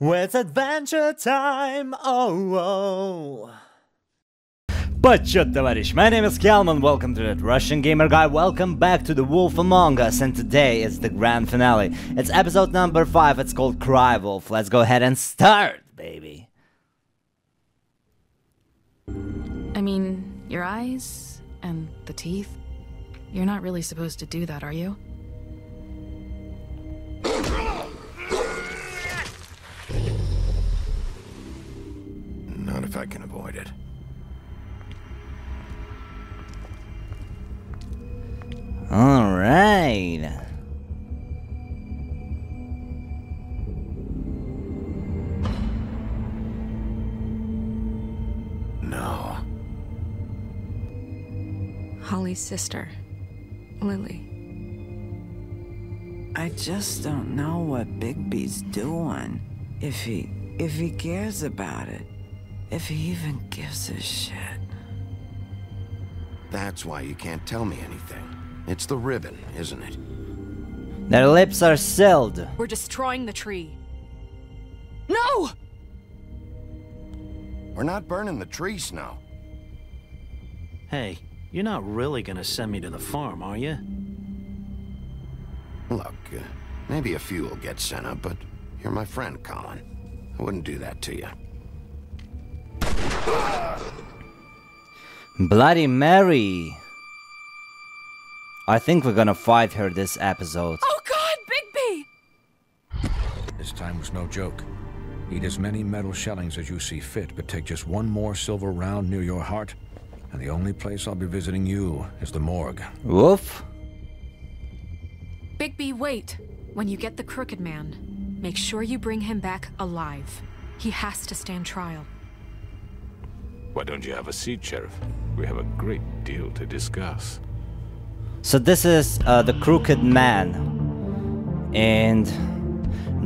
It's adventure time, oh. Почет, товарищ, my name is Kalman, welcome to that Russian Gamer Guy, welcome back to The Wolf Among Us, and today is the grand finale. It's episode number 5, it's called Cry Wolf. Let's go ahead and start, baby. I mean, your eyes and the teeth, you're not really supposed to do that, are you? Not if I can avoid it. All right. No. Holly's sister, Lily. I just don't know what Bigby's doing. If he cares about it. If he even gives a shit. That's why you can't tell me anything. It's the ribbon, isn't it? Their lips are sealed. We're destroying the tree. No! We're not burning the tree, Snow. Hey, you're not really gonna send me to the farm, are you? Look, maybe a few will get sent up, but you're my friend, Colin. I wouldn't do that to you. Bloody Mary. I think we're gonna fight her this episode. Oh God, Bigby! This time was no joke. Eat as many metal shellings as you see fit, but take just one more silver round near your heart, and the only place I'll be visiting you is the morgue. Woof. Bigby, wait. When you get the Crooked Man, make sure you bring him back alive. He has to stand trial. Why don't you have a seat, Sheriff? We have a great deal to discuss. So this is the Crooked Man. And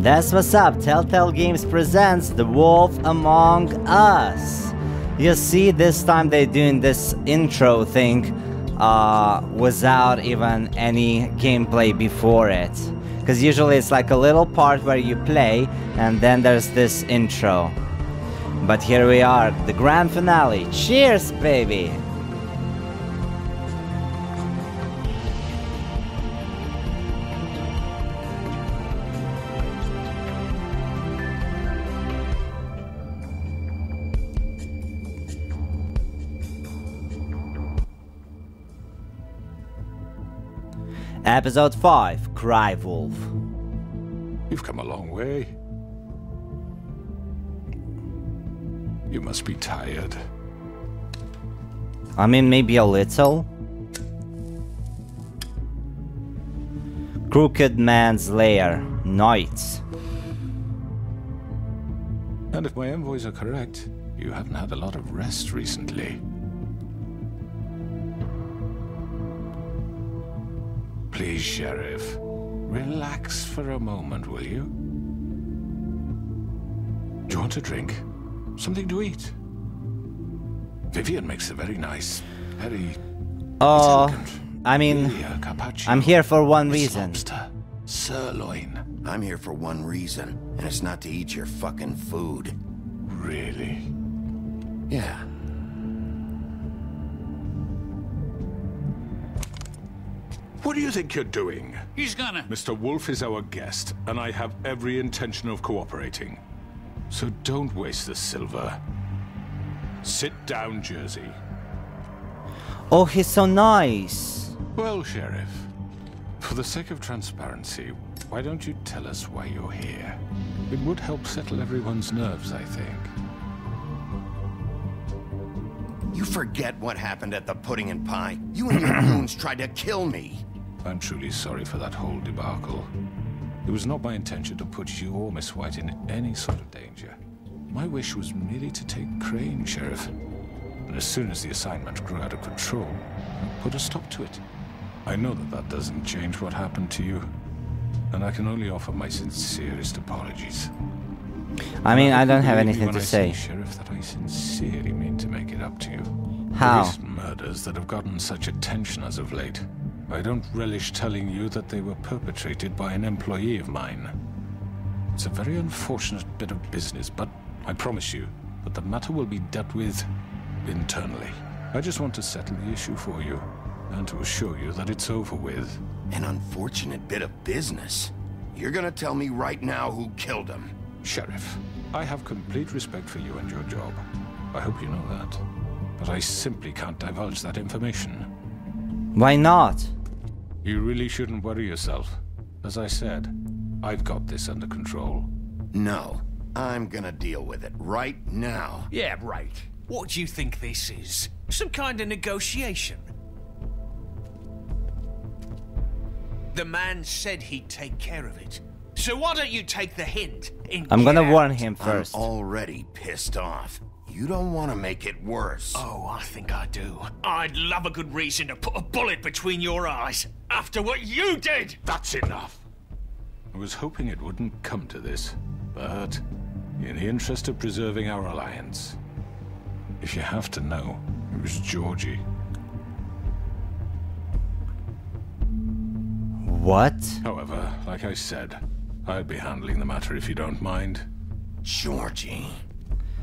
that's what's up. Telltale Games presents The Wolf Among Us. You see, this time they're doing this intro thing without even any gameplay before it. Because usually it's like a little part where you play and then there's this intro. But here we are, the grand finale. Cheers, baby! Episode 5, Cry Wolf. You've come a long way. You must be tired. I mean, maybe a little. Crooked Man's Lair, Nights. And if my envoys are correct, you haven't had a lot of rest recently. Please, Sheriff, relax for a moment, will you? Do you want a drink? Something to eat? Vivian makes a very nice, very elegant, I mean, carpaccio, I'm here for one reason. Lobster, sirloin. I'm here for one reason, and it's not to eat your fucking food. Really? Yeah. What do you think you're doing? He's gonna... Mr. Wolf is our guest, and I have every intention of cooperating. So don't waste the silver. Sit down, Jersey. Oh, he's so nice. Well, Sheriff, for the sake of transparency, why don't you tell us why you're here? It would help settle everyone's nerves, I think. You forget what happened at the Pudding and Pie. You and your goons tried to kill me. I'm truly sorry for that whole debacle. It was not my intention to put you or Miss White in any sort of danger. My wish was merely to take Crane, Sheriff. And as soon as the assignment grew out of control, I put a stop to it. I know that that doesn't change what happened to you, and I can only offer my sincerest apologies. I mean, I don't have anything to say. Sheriff, that I sincerely mean to make it up to you. How? The recent murders that have gotten such attention as of late. I don't relish telling you that they were perpetrated by an employee of mine. It's a very unfortunate bit of business, but I promise you that the matter will be dealt with internally. I just want to settle the issue for you, and to assure you that it's over with. An unfortunate bit of business? You're gonna tell me right now who killed him? Sheriff, I have complete respect for you and your job. I hope you know that. But I simply can't divulge that information. Why not? You really shouldn't worry yourself. As I said, I've got this under control. No, I'm gonna deal with it right now. Yeah, right. What do you think this is? Some kind of negotiation? The man said he'd take care of it. So why don't you take the hint and I'm gonna get warn out? him first. I'm already pissed off. You don't want to make it worse. Oh, I think I do. I'd love a good reason to put a bullet between your eyes after what you did! That's enough! I was hoping it wouldn't come to this, but in the interest of preserving our alliance, if you have to know, it was Georgie. What? However, like I said, I'll be handling the matter if you don't mind. Georgie.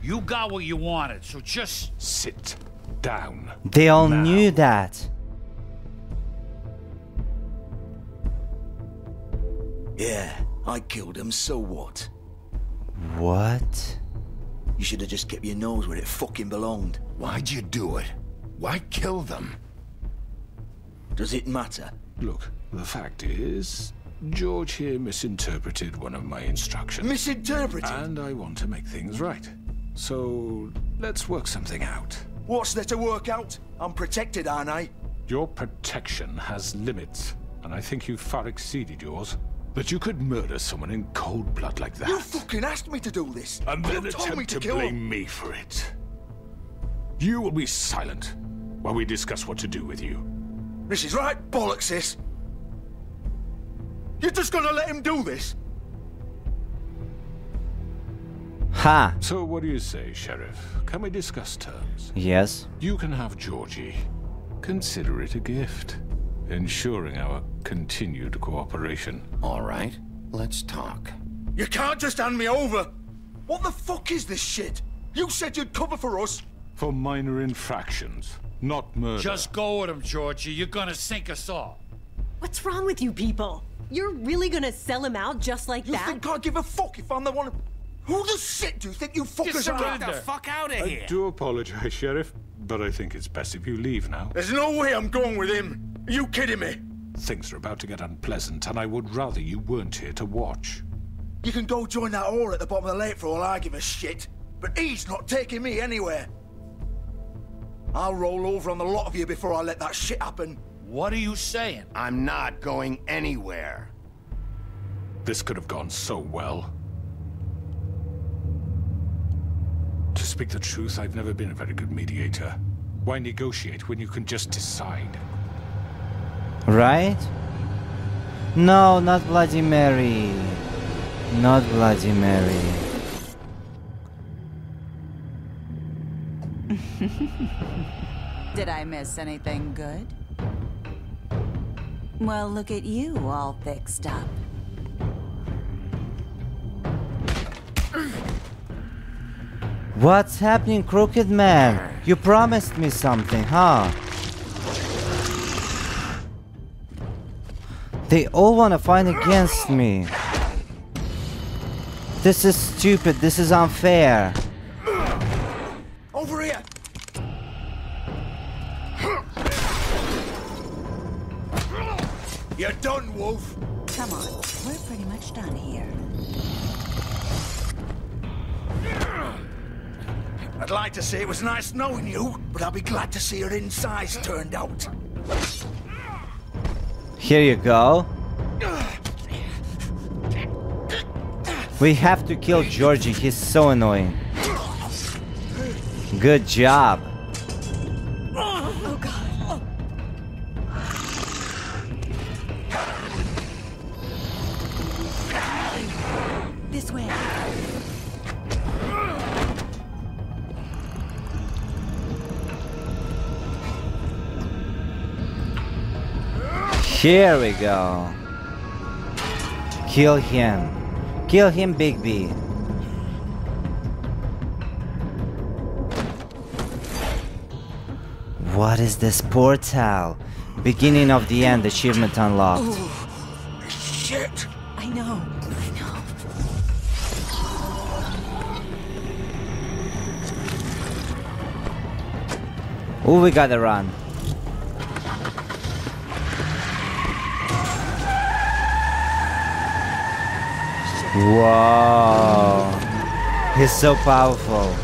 You got what you wanted, so just Sit down. They all now. knew that. Yeah, I killed him, so what? What? You should have just kept your nose where it fucking belonged. Why'd you do it? Why kill them? Does it matter? Look, the fact is, George here misinterpreted one of my instructions. Misinterpreted? And I want to make things right. So, let's work something out. What's there to work out? I'm protected, aren't I? Your protection has limits, and I think you've far exceeded yours. That you could murder someone in cold blood like that. You fucking asked me to do this. And then you told me attempt to kill blame him. me for it. You will be silent while we discuss what to do with you. This is right bollocks, sis. You're just gonna let him do this? Ha! So what do you say, Sheriff? Can we discuss terms? Yes. You can have Georgie. Consider it a gift, ensuring our continued cooperation. All right, let's talk. You can't just hand me over. What the fuck is this shit? You said you'd cover for us. For minor infractions, not murder. just go with him, Georgie. You're gonna sink us all. What's wrong with you people? You're really gonna sell him out just like You that? think I give a fuck if I'm the one? Who the shit do you think you fuckers are? Get the fuck out of here! I do apologize, Sheriff, but I think it's best if you leave now. There's no way I'm going with him. Are you kidding me? Things are about to get unpleasant, and I would rather you weren't here to watch. You can go join that whore at the bottom of the lake for all I give a shit. But he's not taking me anywhere. I'll roll over on the lot of you before I let that shit happen. What are you saying? I'm not going anywhere. This could have gone so well. To speak the truth, I've never been a very good mediator. Why negotiate when you can just decide? Right? No, not Bloody Mary. Not Bloody Mary. Did I miss anything good? Well, look at you, all fixed up. What's happening, Crooked Man? You promised me something, huh? They all want to fight against me. This is stupid. This is unfair. Over here! You're done, Wolf. Come on, we're pretty much done here. I'd like to say it was nice knowing you, but I'll be glad to see your insides turned out. Here you go. We have to kill Georgie. He's so annoying. Good job. Oh god. This way. Here we go. Kill him. Kill him, Bigby. What is this portal? Beginning of the end, achievement unlocked. Ooh, shit! I know. Oh, we gotta run. Whoa. He's so powerful.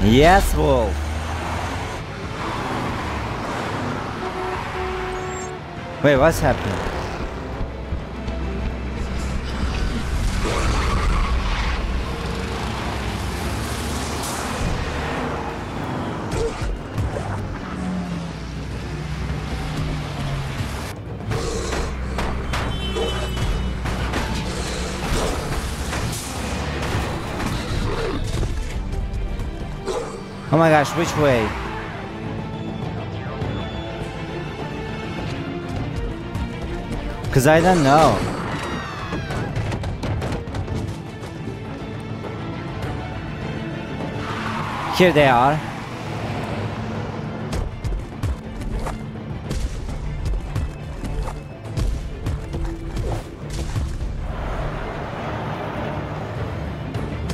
Yes, Wolf. Wait, what's happening? Oh my gosh, which way? Cause I don't know. Here they are.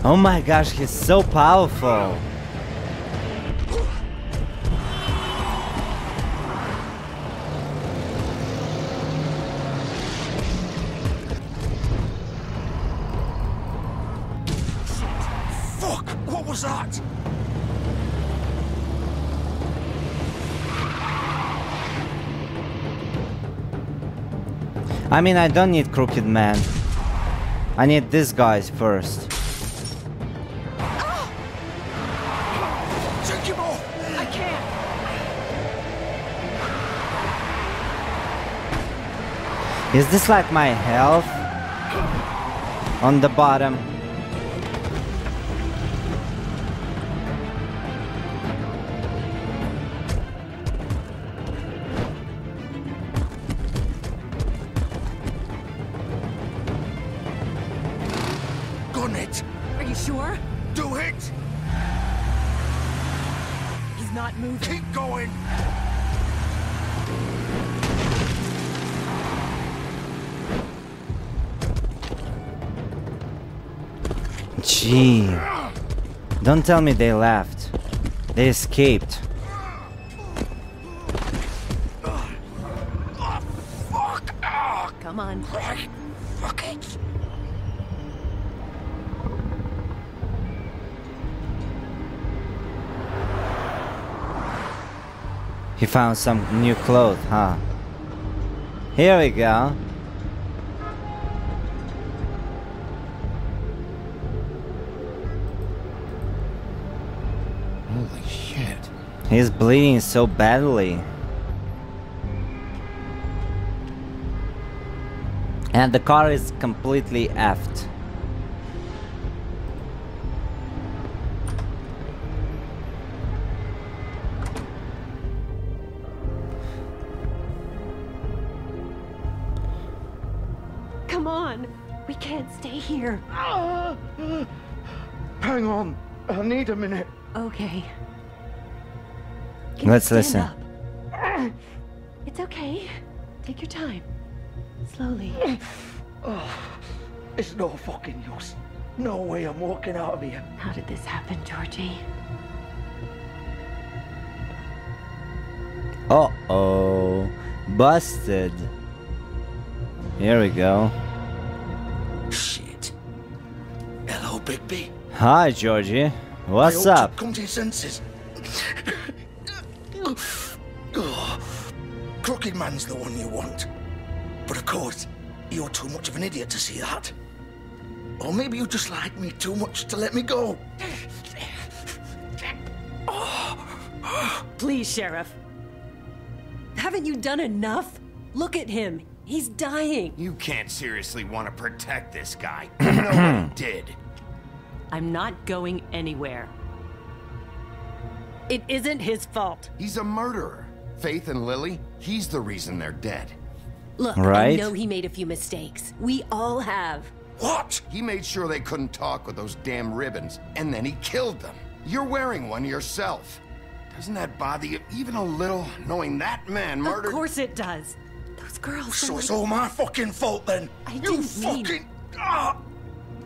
Oh my gosh, he's so powerful. What was that? I mean, I don't need Crooked Man. I need these guys first. Take him off! I can't. Is this like my health? On the bottom. Gun it! Are you sure? Do it! He's not moving. Keep going! Gee. Don't tell me they left. They escaped. Come on. Right. Fuck it. He found some new clothes, huh? Here we go. Holy shit. He's bleeding so badly. And the car is completely effed. Come on. We can't stay here. Hang on. I need a minute. Okay. Let's Stand listen. up. It's okay. Take your time. Slowly. Oh, it's no fucking use. No way I'm walking out of here. How did this happen, Georgie? Uh-oh. Busted. Here we go. Shit. Hello, Bigby. Hi, Georgie. What's I hope up? to come to your senses. Oh, Crooked Man's the one you want. But of course, you're too much of an idiot to see that. Or maybe you just like me too much to let me go. Please, Sheriff. Haven't you done enough? Look at him. He's dying. You can't seriously want to protect this guy. You know what he did. I'm not going anywhere. It isn't his fault. He's a murderer. Faith and Lily, he's the reason they're dead. Look, Right? I know he made a few mistakes. We all have. What? He made sure they couldn't talk with those damn ribbons, and then he killed them. You're wearing one yourself. Doesn't that bother you even a little, knowing that man murdered... Of course it does. Those girls... So it's all my fucking fault then? I You didn't mean... fucking...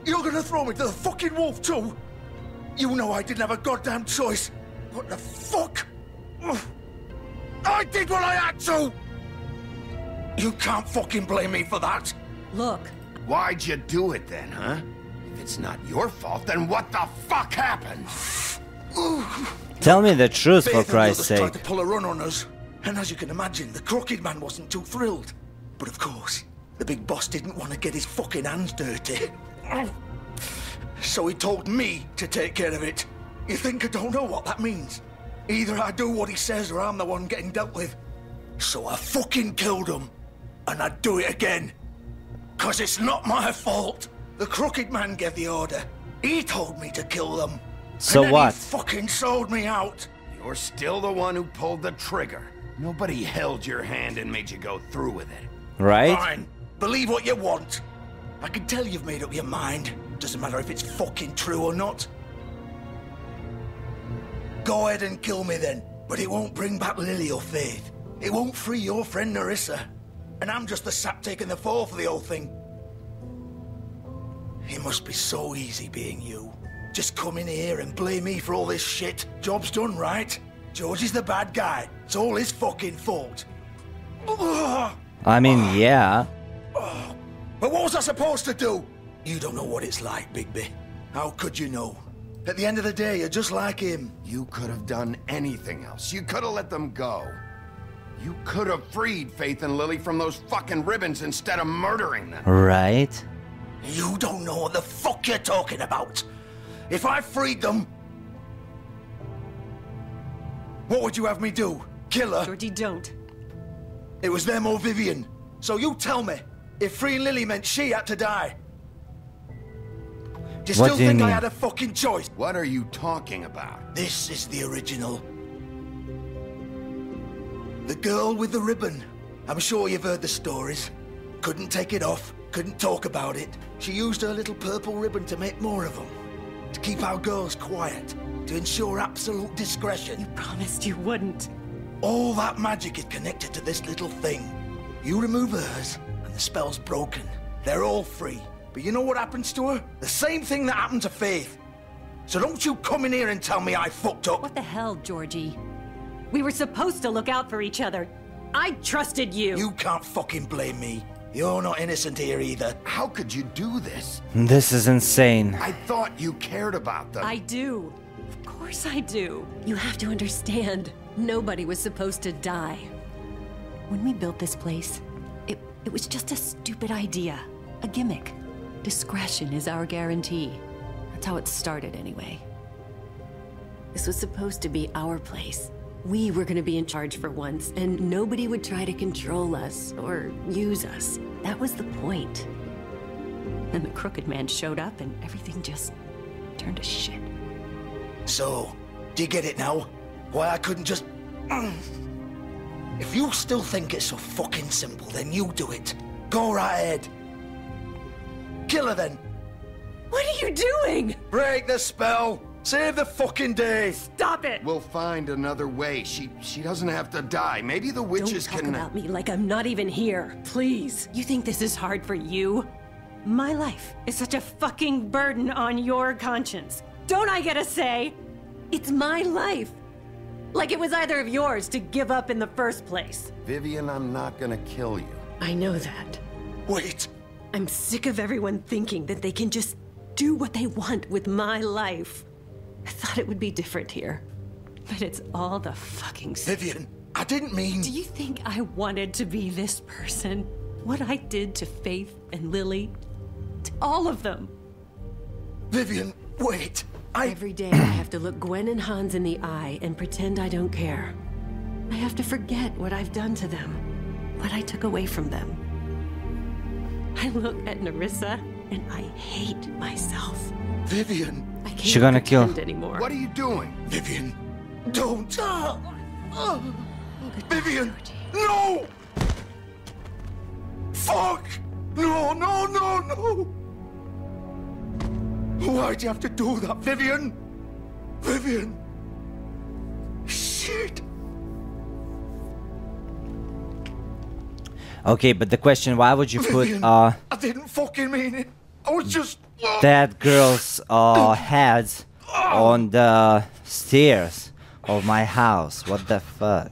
You're gonna throw me to the fucking wolf too? You know I didn't have a goddamn choice. What the fuck? I did what I had to! You can't fucking blame me for that. Look. Why'd you do it then, huh? If it's not your fault, then what the fuck happened? Tell me the truth, for Faith and the Christ's others tried sake. to pull a run on us. And as you can imagine, the Crooked Man wasn't too thrilled. But of course, the big boss didn't want to get his fucking hands dirty. So he told me to take care of it. You think I don't know what that means? Either I do what he says or I'm the one getting dealt with. So I fucking killed him. And I'd do it again. 'Cause it's not my fault. The Crooked Man gave the order. He told me to kill them. So and then what? He fucking sold me out. You're still the one who pulled the trigger. Nobody held your hand and made you go through with it. Right? Fine. Believe what you want. I can tell you've made up your mind. Doesn't matter if it's fucking true or not. Go ahead and kill me then. But it won't bring back Lily or Faith. It won't free your friend Nerissa. And I'm just the sap taking the fall for the whole thing. It must be so easy being you. Just come in here and blame me for all this shit. Job's done, right? George is the bad guy. It's all his fucking fault. I mean, yeah. But what was I supposed to do? You don't know what it's like, Bigby. How could you know? At the end of the day, you're just like him. You could have done anything else. You could have let them go. You could have freed Faith and Lily from those fucking ribbons instead of murdering them. Right? You don't know what the fuck you're talking about. If I freed them... What would you have me do? Kill her? Georgie, don't. It was them or Vivian. So you tell me, if freeing Lily meant she had to die. Do you What still do you think I mean? had a fucking choice? What are you talking about? This is the original. The girl with the ribbon. I'm sure you've heard the stories. Couldn't take it off, couldn't talk about it. She used her little purple ribbon to make more of them. To keep our girls quiet. To ensure absolute discretion. You promised you wouldn't. All that magic is connected to this little thing. You remove hers, and the spell's broken. They're all free. But you know what happens to her? The same thing that happened to Faith. So don't you come in here and tell me I fucked up. What the hell, Georgie? We were supposed to look out for each other. I trusted you. You can't fucking blame me. You're not innocent here either. How could you do this? This is insane. I thought you cared about them. I do. Of course I do. You have to understand. Nobody was supposed to die. When we built this place, it was just a stupid idea. A gimmick. Discretion is our guarantee. That's how it started anyway. This was supposed to be our place. We were gonna be in charge for once, and nobody would try to control us or use us. That was the point. And the Crooked Man showed up and everything just turned to shit. So, do you get it now? Why I couldn't just... If you still think it's so fucking simple, then you do it. Go right ahead. Kill her then. What are you doing? Break the spell. Save the fucking day. Stop it! We'll find another way. She doesn't have to die. Maybe the witches Don't talk can... about me like I'm not even here. Please. You think this is hard for you? My life is such a fucking burden on your conscience. Don't I get a say? It's my life. Like it was either of yours to give up in the first place. Vivian, I'm not gonna kill you. I know that. Wait. I'm sick of everyone thinking that they can just do what they want with my life. I thought it would be different here. But it's all the fucking... Vivian, I didn't mean... Do you think I wanted to be this person? What I did to Faith and Lily? To all of them? Vivian, wait. Every day I have to look Gwen and Hans in the eye and pretend I don't care. I have to forget what I've done to them. What I took away from them. I look at Nerissa and I hate myself. Vivian. I can't She's gonna kill. anymore. What are you doing? Vivian, don't. Vivian, no! Fuck! No, no, no, no! Why'd you have to do that, Vivian? Vivian! Shit! Okay, but the question, why would you put Vivian, I didn't fucking mean it. I was just... that girl's head on the stairs of my house? What the fuck?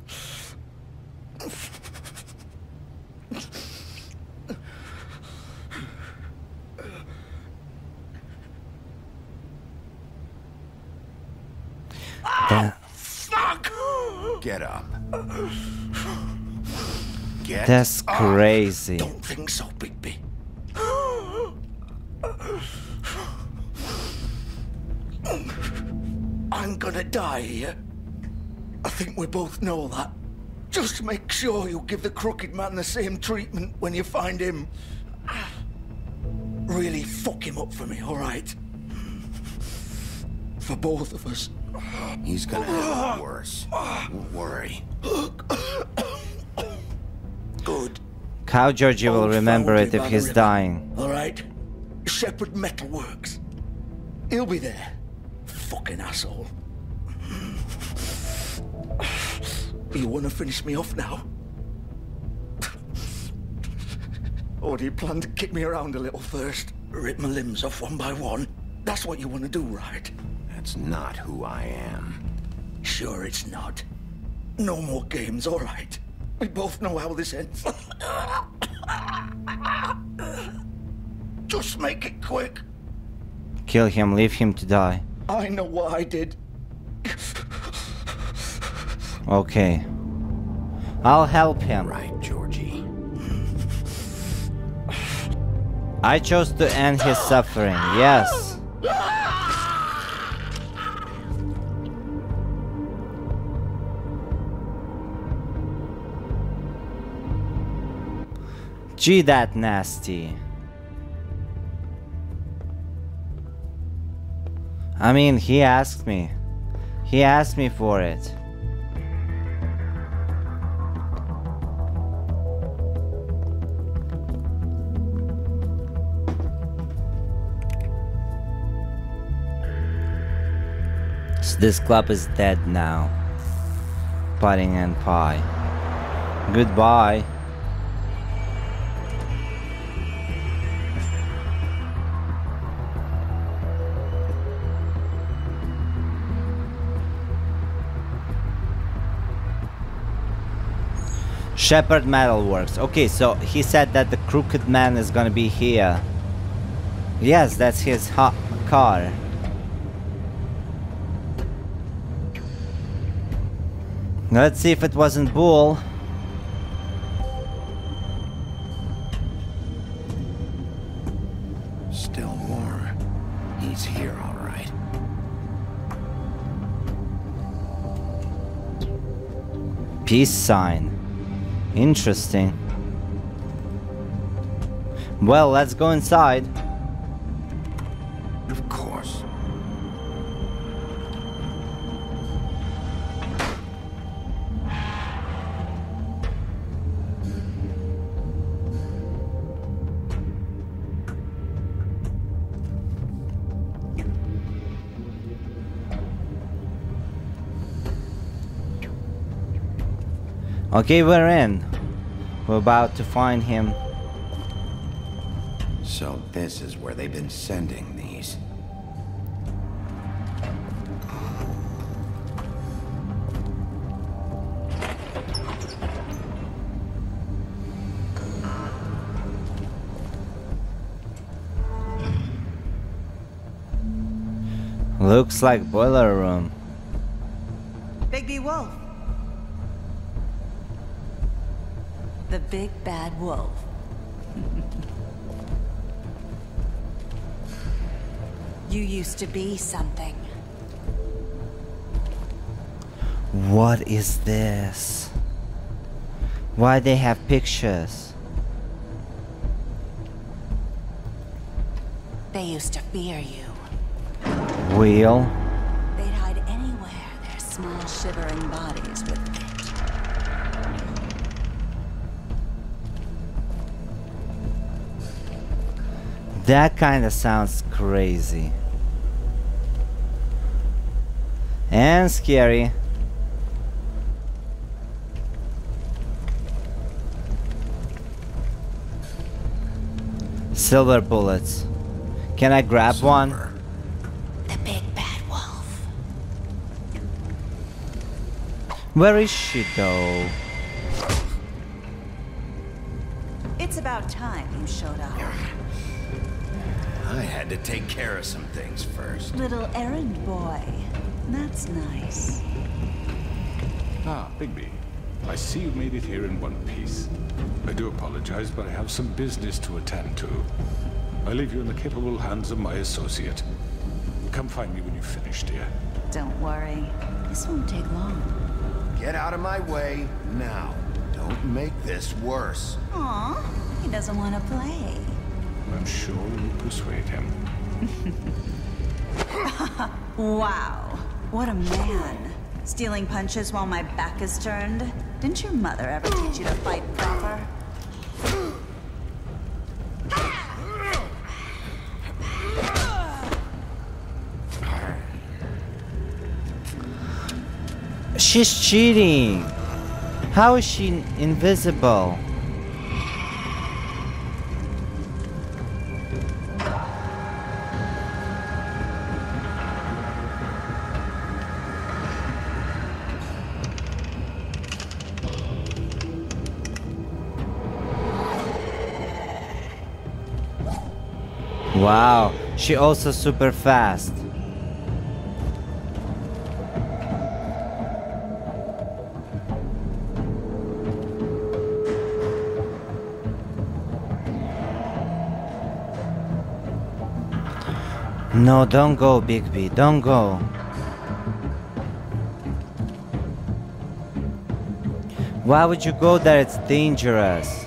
Fuck! Get up. Get That's up. crazy. Don't think so, Bigby. I'm gonna die here. I think we both know that. Just make sure you give the crooked man the same treatment when you find him. Really fuck him up for me, alright? For both of us. He's gonna have it worse. Don't worry. Good. How Georgie will remember it if he's dying. Alright? Shepherd Metalworks. He'll be there. Fucking asshole. You wanna finish me off now? Or do you plan to kick me around a little first? Rip my limbs off one by one? That's what you wanna do, right? That's not who I am. Sure it's not. No more games, alright? We both know how this ends. Just make it quick. Kill him, leave him to die. I know what I did. Okay. I'll help him. Right, Georgie. I chose to end his suffering, yes. Gee, that nasty. I mean, he asked me. He asked me for it. So this club is dead now. Pudding and pie. Goodbye. Shepherd Metalworks. Okay, so he said that the crooked man is gonna be here. Yes, that's his car. Let's see if it wasn't Bull. Still more. He's here, all right. Peace sign. Interesting. Well, let's go inside. Of course. Okay, we're in. We're about to find him. So this is where they've been sending these. Looks like boiler room. Bigby Wolf. The big bad wolf. You used to be something. What is this? Why they have pictures? They used to fear you. Wheel? They'd hide anywhere their small shivering bodies would fit. That kinda sounds crazy. And scary. Silver bullets. Can I grab one? The big bad wolf. Where is she though? It's about time you showed up. I had to take care of some things first. Little errand boy. That's nice. Ah, Bigby. I see you made it here in one piece. I do apologize, but I have some business to attend to. I leave you in the capable hands of my associate. Come find me when you've finished, dear. Don't worry. This won't take long. Get out of my way now. Don't make this worse. Aw, he doesn't want to play. I'm sure you'll persuade him. Wow, what a man. Stealing punches while my back is turned? Didn't your mother ever teach you to fight proper? She's cheating. How is she invisible? Wow, she also super fast. No, don't go, Bigby, don't go. Why would you go there? It's dangerous.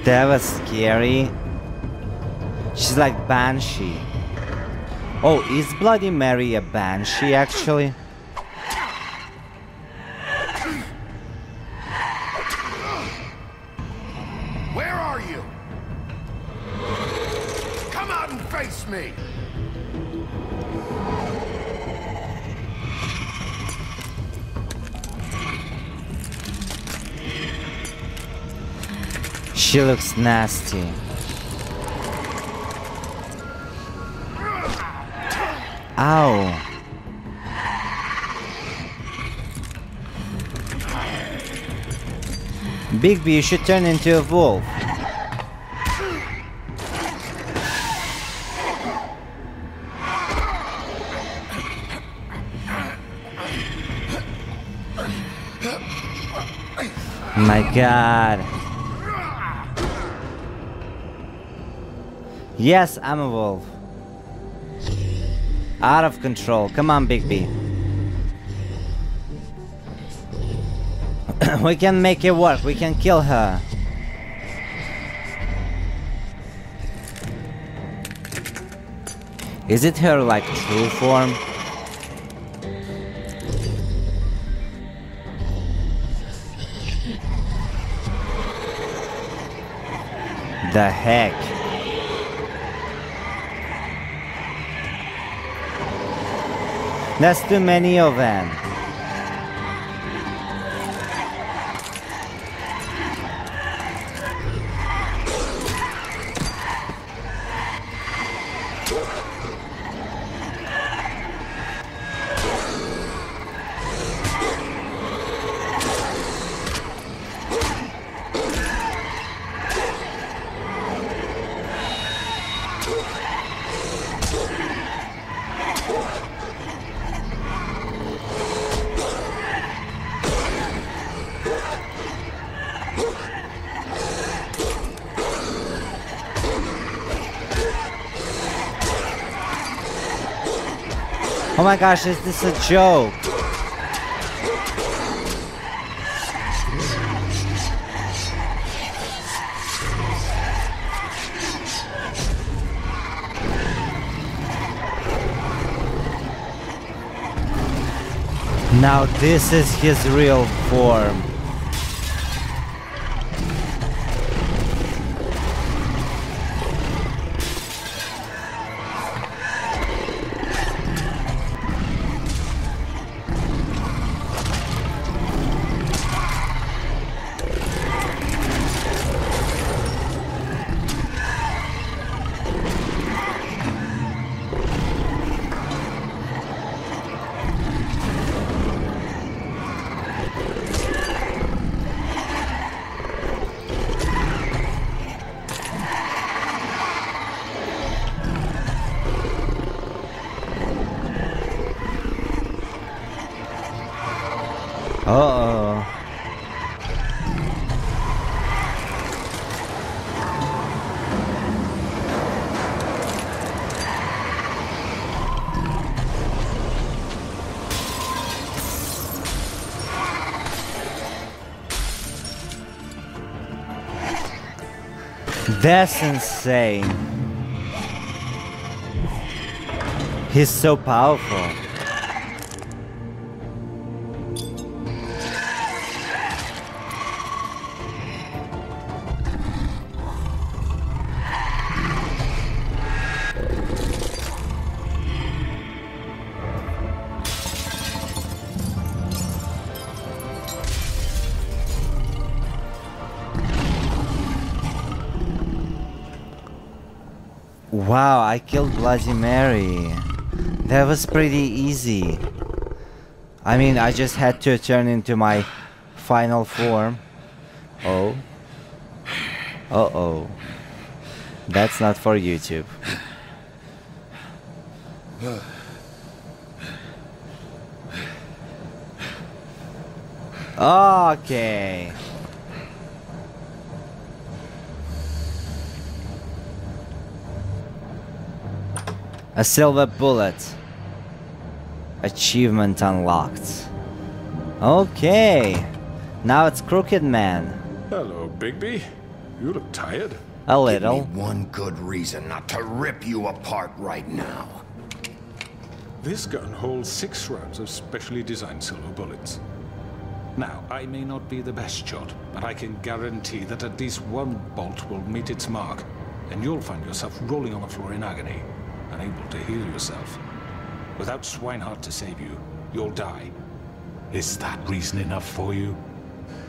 That was scary. She's like Banshee. Oh, is Bloody Mary a Banshee actually? Where are you? Come out and face me! She looks nasty. Ow. Bigby, you should turn into a wolf. My God. Yes, I'm a wolf. Out of control. Come on, Bigby. We can make it work. We can kill her. Is it her, like, true form? The heck? That's too many of them. Oh my gosh, is this a joke? Now this is his real form. Uh-oh. That's insane. He's so powerful. Wow, I killed Bloody Mary. That was pretty easy. I mean, I just had to turn into my final form. Oh. Uh-oh. That's not for YouTube. Okay. A silver bullet. Achievement unlocked. Okay. Now it's Crooked Man. Hello, Bigby. You look tired. A little. Give me one good reason not to rip you apart right now. This gun holds 6 rounds of specially designed silver bullets. Now, I may not be the best shot, but I can guarantee that at least one bolt will meet its mark, and you'll find yourself rolling on the floor in agony, unable to heal yourself. Without Swinehart to save you, you'll die. Is that reason enough for you?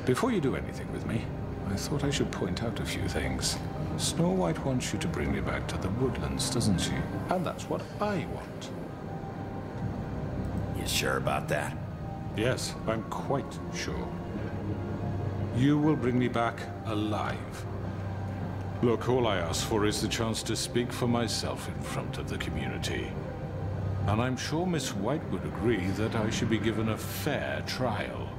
Before you do anything with me, I thought I should point out a few things. Snow White wants you to bring me back to the woodlands, doesn't she? And that's what I want. You sure about that? Yes, I'm quite sure. You will bring me back alive. Look, all I ask for is the chance to speak for myself in front of the community. And I'm sure Miss White would agree that I should be given a fair trial.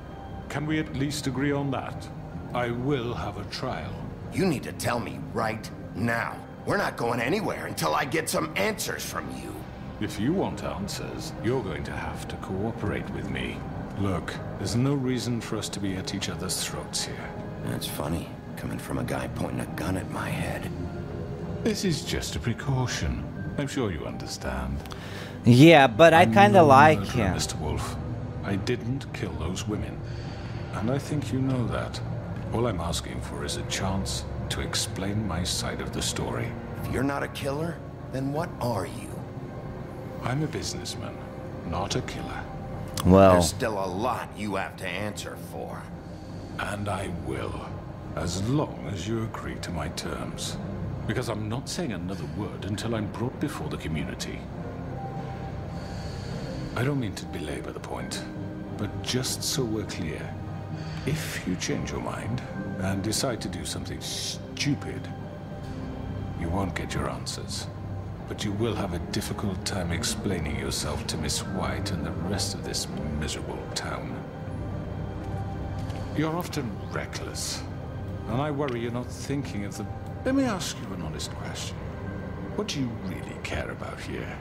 Can we at least agree on that? I will have a trial. You need to tell me right now. We're not going anywhere until I get some answers from you. If you want answers, you're going to have to cooperate with me. Look, there's no reason for us to be at each other's throats here. That's funny, coming from a guy pointing a gun at my head. This is just a precaution. I'm sure you understand. Yeah, but I kinda like murderer, him. Mr. Wolf. I didn't kill those women. And I think you know that. All I'm asking for is a chance to explain my side of the story. If you're not a killer, then what are you? I'm a businessman, not a killer. Well, there's still a lot you have to answer for. And I will, as long as you agree to my terms. Because I'm not saying another word until I'm brought before the community. I don't mean to belabor the point, but just so we're clear, if you change your mind and decide to do something stupid, you won't get your answers. But you will have a difficult time explaining yourself to Miss White and the rest of this miserable town. You're often reckless, and I worry you're not thinking of the... Let me ask you an honest question. What do you really care about here?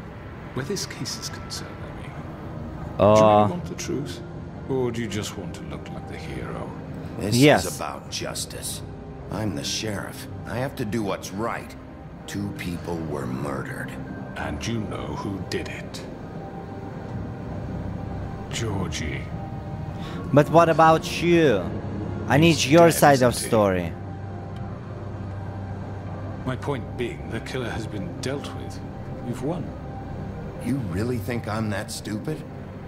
Where this case is concerned, I mean. Do you really want the truth? Or do you just want to look like the hero? This is about justice. I'm the sheriff. I have to do what's right. 2 people were murdered. And you know who did it. Georgie. But what about you? I need your side of story. My point being, the killer has been dealt with. You've won. You really think I'm that stupid?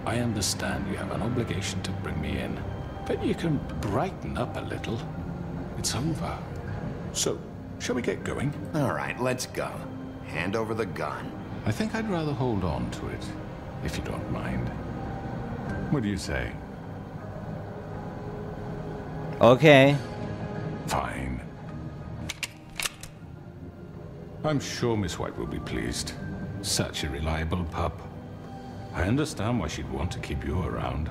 I understand you have an obligation to bring me in, but you can brighten up a little. It's over. So, shall we get going? All right, let's go. Hand over the gun. I think I'd rather hold on to it, if you don't mind. What do you say? Okay. Fine. I'm sure Miss White will be pleased. Such a reliable pup. I understand why she'd want to keep you around.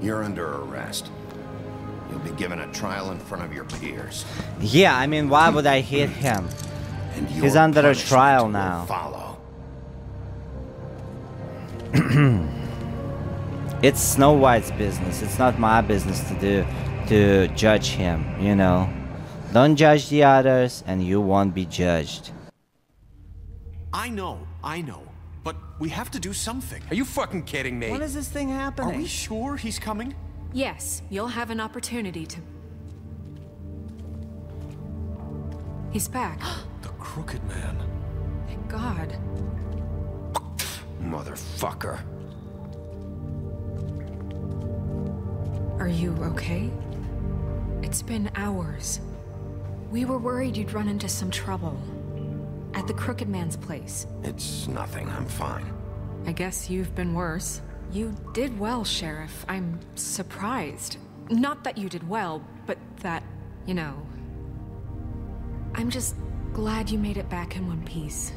You're under arrest. You'll be given a trial in front of your peers. Yeah, I mean, why would I hit him? And He's under a trial now. Follow. It's Snow White's business. It's not my business to judge him, you know. Don't judge the others and you won't be judged. I know. But we have to do something. Are you fucking kidding me? When is this thing happening? Are we sure he's coming? Yes, you'll have an opportunity to... He's back. The Crooked Man. Thank God. Motherfucker. Are you okay? It's been hours. We were worried you'd run into some trouble. At the Crooked Man's place. It's nothing, I'm fine. I guess you've been worse. You did well, Sheriff. I'm surprised. Not that you did well, but that, you know... I'm just glad you made it back in one piece.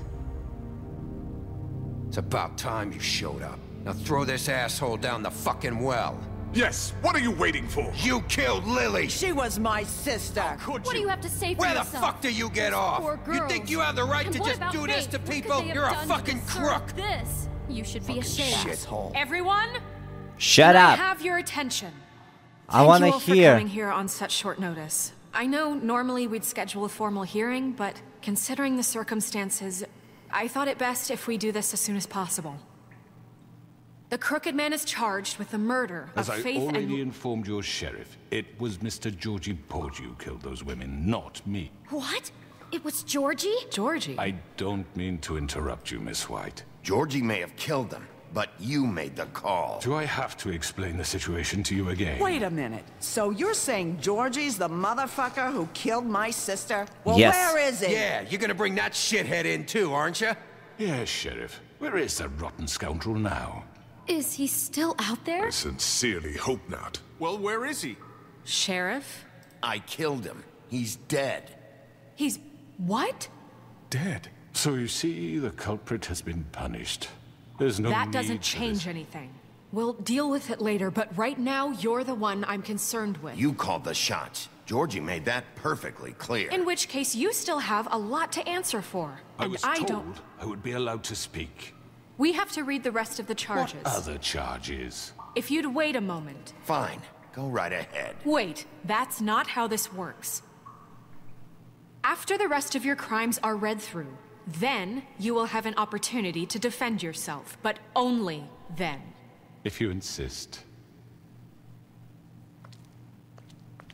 It's about time you showed up. Now throw this asshole down the fucking well. Yes, what are you waiting for? You killed Lily! She was my sister. Could What do you have to say for Where yourself? the fuck do you get off? Poor You girls. think you have the right And to what just about do this Faith? to What could people? they have You're a done to fucking deserve crook! This. You should be ashamed. Shithole. Everyone? Shut Can up. I have your attention? I want to Thank you all for hear. coming here on such short notice. I know normally we'd schedule a formal hearing, but considering the circumstances, I thought it best if we do this as soon as possible. The Crooked Man is charged with the murder As of I Faith already and... informed your sheriff, it was Mr. Georgie Porgy who killed those women, not me. What? It was Georgie? Georgie? I don't mean to interrupt you, Miss White. Georgie may have killed them, but you made the call. Do I have to explain the situation to you again? Wait a minute. So you're saying Georgie's the motherfucker who killed my sister? Well, Yes. where is he? Yeah, you're gonna bring that shithead in too, aren't you? Yes, Sheriff. Where is that rotten scoundrel now? Is he still out there? I sincerely hope not. Well, where is he? Sheriff? I killed him. He's dead. He's... what? Dead. So you see, the culprit has been punished. There's no That need doesn't for this. change anything. We'll deal with it later, but right now, you're the one I'm concerned with. You called the shots. Georgie made that perfectly clear. In which case, you still have a lot to answer for. I And was I told don't... I would be allowed to speak. We have to read the rest of the charges. What other charges? If you'd wait a moment. Fine. Go right ahead. Wait, that's not how this works. After the rest of your crimes are read through, then you will have an opportunity to defend yourself, but only then. If you insist.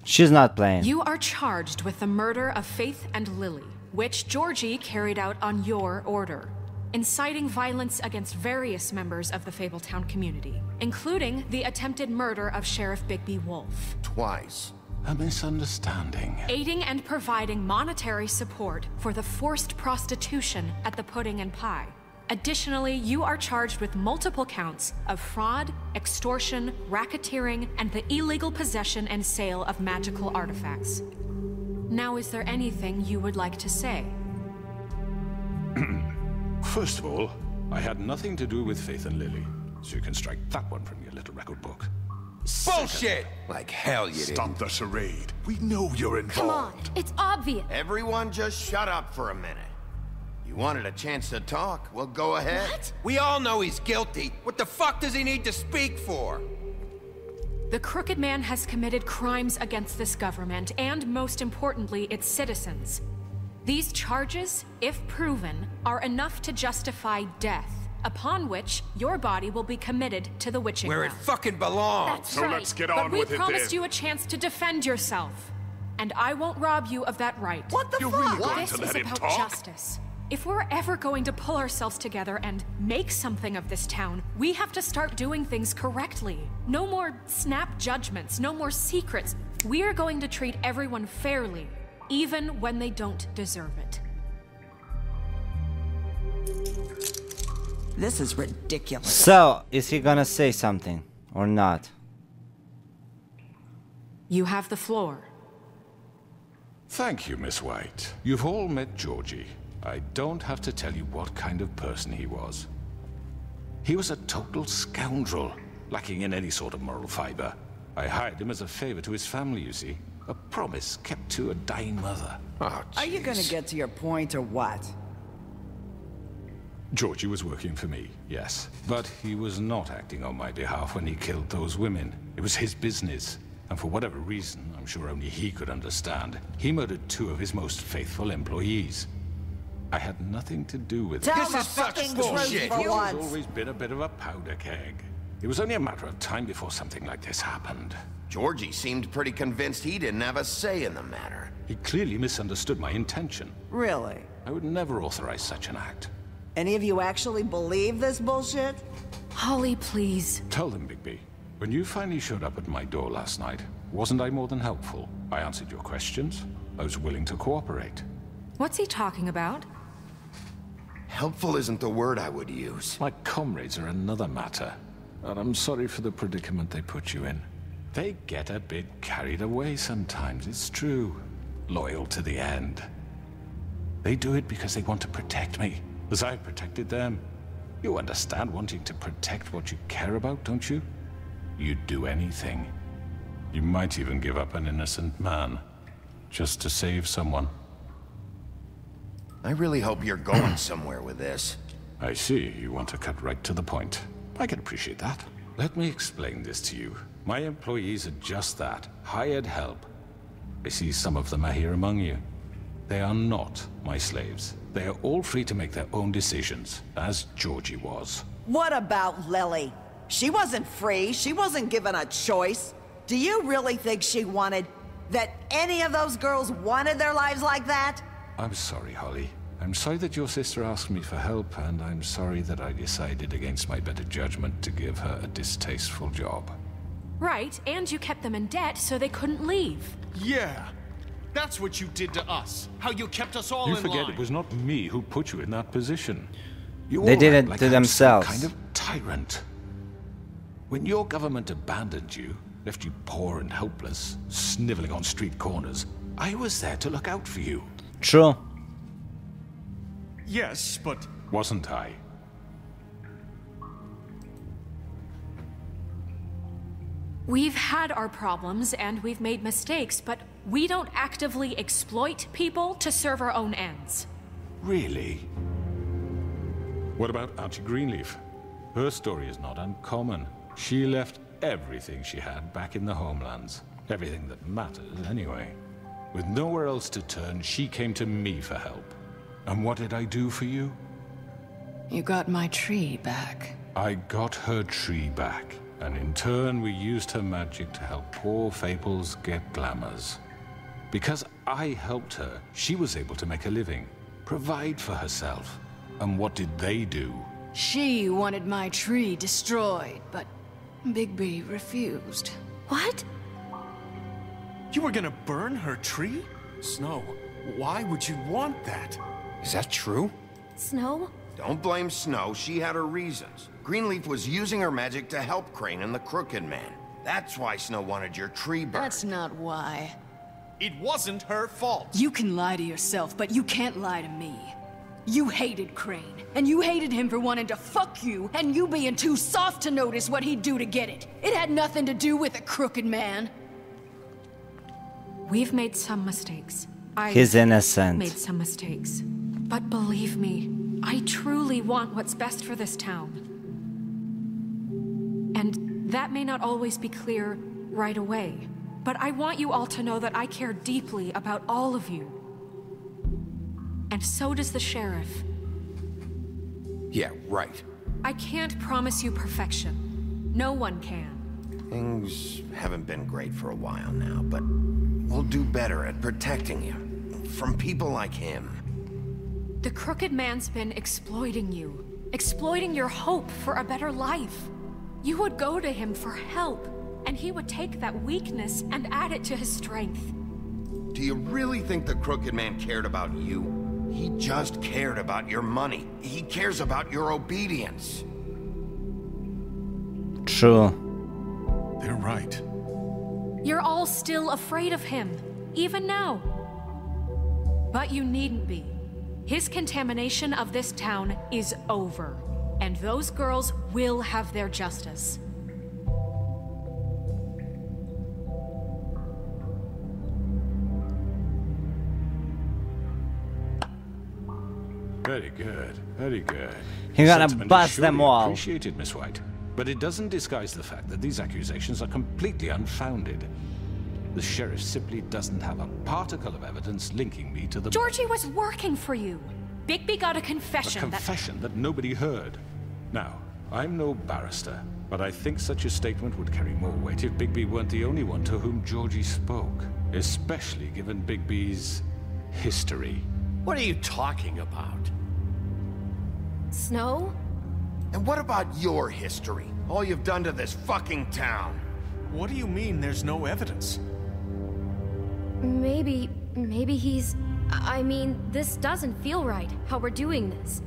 She's not playing. You are charged with the murder of Faith and Lily, which Georgie carried out on your order, inciting violence against various members of the Fabletown community, including the attempted murder of Sheriff Bigby Wolf. Twice. A misunderstanding. Aiding and providing monetary support for the forced prostitution at the Pudding and Pie. Additionally, you are charged with multiple counts of fraud, extortion, racketeering, and the illegal possession and sale of magical artifacts. Now, is there anything you would like to say? First of all, I had nothing to do with Faith and Lily, so you can strike that one from your little record book. Bullshit! Like hell you did. Stop the charade. We know you're involved. Come on, it's obvious. Everyone just shut up for a minute. You wanted a chance to talk? Well, go ahead. What? We all know he's guilty. What the fuck does he need to speak for? The Crooked Man has committed crimes against this government and, most importantly, its citizens. These charges, if proven, are enough to justify death, upon which your body will be committed to the witching Where it ground. fucking belongs. That's So right. let's get but on we with it promised then. you a chance to defend yourself. And I won't rob you of that right. What the You're fuck? really going This to is let him about talk? justice. If we're ever going to pull ourselves together and make something of this town, we have to start doing things correctly. No more snap judgments, no more secrets. We are going to treat everyone fairly, even when they don't deserve it. This is ridiculous. So, is he gonna say something or not? You have the floor. Thank you, Miss White. You've all met Georgie. I don't have to tell you what kind of person he was. He was a total scoundrel, lacking in any sort of moral fiber. I hired him as a favor to his family, you see. A promise kept to a dying mother. Oh, Are you gonna get to your point or what? Georgie was working for me, yes. But he was not acting on my behalf when he killed those women. It was his business. And for whatever reason, I'm sure only he could understand, he murdered 2 of his most faithful employees. I had nothing to do with it. Tell the fucking truth for Georgie's once. always been a bit of a powder keg. It was only a matter of time before something like this happened. Georgie seemed pretty convinced he didn't have a say in the matter. He clearly misunderstood my intention. Really? I would never authorize such an act. Any of you actually believe this bullshit? Holly, please. Tell them, Bigby. When you finally showed up at my door last night, wasn't I more than helpful? I answered your questions. I was willing to cooperate. What's he talking about? Helpful isn't the word I would use. My comrades are another matter. And I'm sorry for the predicament they put you in. They get a bit carried away sometimes, it's true. Loyal to the end. They do it because they want to protect me, as I've protected them. You understand wanting to protect what you care about, don't you? You'd do anything. You might even give up an innocent man, just to save someone. I really hope you're going somewhere with this. I see, you want to cut right to the point. I can appreciate that. Let me explain this to you. My employees are just that, hired help. I see some of them are here among you. They are not my slaves. They are all free to make their own decisions, as Georgie was. What about Lily? She wasn't free. She wasn't given a choice. Do you really think she wanted... that any of those girls wanted their lives like that? I'm sorry, Holly. I'm sorry that your sister asked me for help, and I'm sorry that I decided against my better judgment to give her a distasteful job. Right, and you kept them in debt so they couldn't leave. Yeah. That's what you did to us. How you kept us all You in forget line. it was not me who put you in that position. You They all did act it like to I'm themselves. some kind of tyrant. When your government abandoned you, left you poor and helpless, sniveling on street corners, I was there to look out for you. True. Yes, but... Wasn't I? We've had our problems and we've made mistakes, but we don't actively exploit people to serve our own ends. Really? What about Auntie Greenleaf? Her story is not uncommon. She left everything she had back in the homelands. Everything that matters, anyway. With nowhere else to turn, she came to me for help. And what did I do for you? You got my tree back. I got her tree back. And in turn, we used her magic to help poor Fables get glamours. Because I helped her, she was able to make a living, provide for herself. And what did they do? She wanted my tree destroyed, but Bigby refused. What? You were gonna burn her tree? Snow, why would you want that? Is that true? Snow? Don't blame Snow, she had her reasons. Greenleaf was using her magic to help Crane and the Crooked Man. That's why Snow wanted your tree burned. That's not why. It wasn't her fault. You can lie to yourself, but you can't lie to me. You hated Crane, and you hated him for wanting to fuck you, and you being too soft to notice what he'd do to get it. It had nothing to do with the Crooked Man. We've made some mistakes. He's innocent. Made some mistakes. But believe me, I truly want what's best for this town. And that may not always be clear right away. But I want you all to know that I care deeply about all of you. And so does the sheriff. Yeah, right. I can't promise you perfection. No one can. Things haven't been great for a while now, but we'll do better at protecting you from people like him. The Crooked Man's been exploiting you. Exploiting your hope for a better life. You would go to him for help, and he would take that weakness and add it to his strength. Do you really think the Crooked Man cared about you? He just cared about your money. He cares about your obedience. True. They're right. You're all still afraid of him, even now. But you needn't be. His contamination of this town is over, and those girls will have their justice. Very good, very good. You're gonna Sentiment is bust them surely all. Appreciated, Miss White. But it doesn't disguise the fact that these accusations are completely unfounded. The sheriff simply doesn't have a particle of evidence linking me to the... Georgie was working for you. Bigby got a confession A confession that nobody heard. Now, I'm no barrister, but I think such a statement would carry more weight if Bigby weren't the only one to whom Georgie spoke. Especially given Bigby's history. What are you talking about? Snow? And what about your history? All you've done to this fucking town? What do you mean there's no evidence? Maybe he's... I mean, this doesn't feel right, how we're doing this.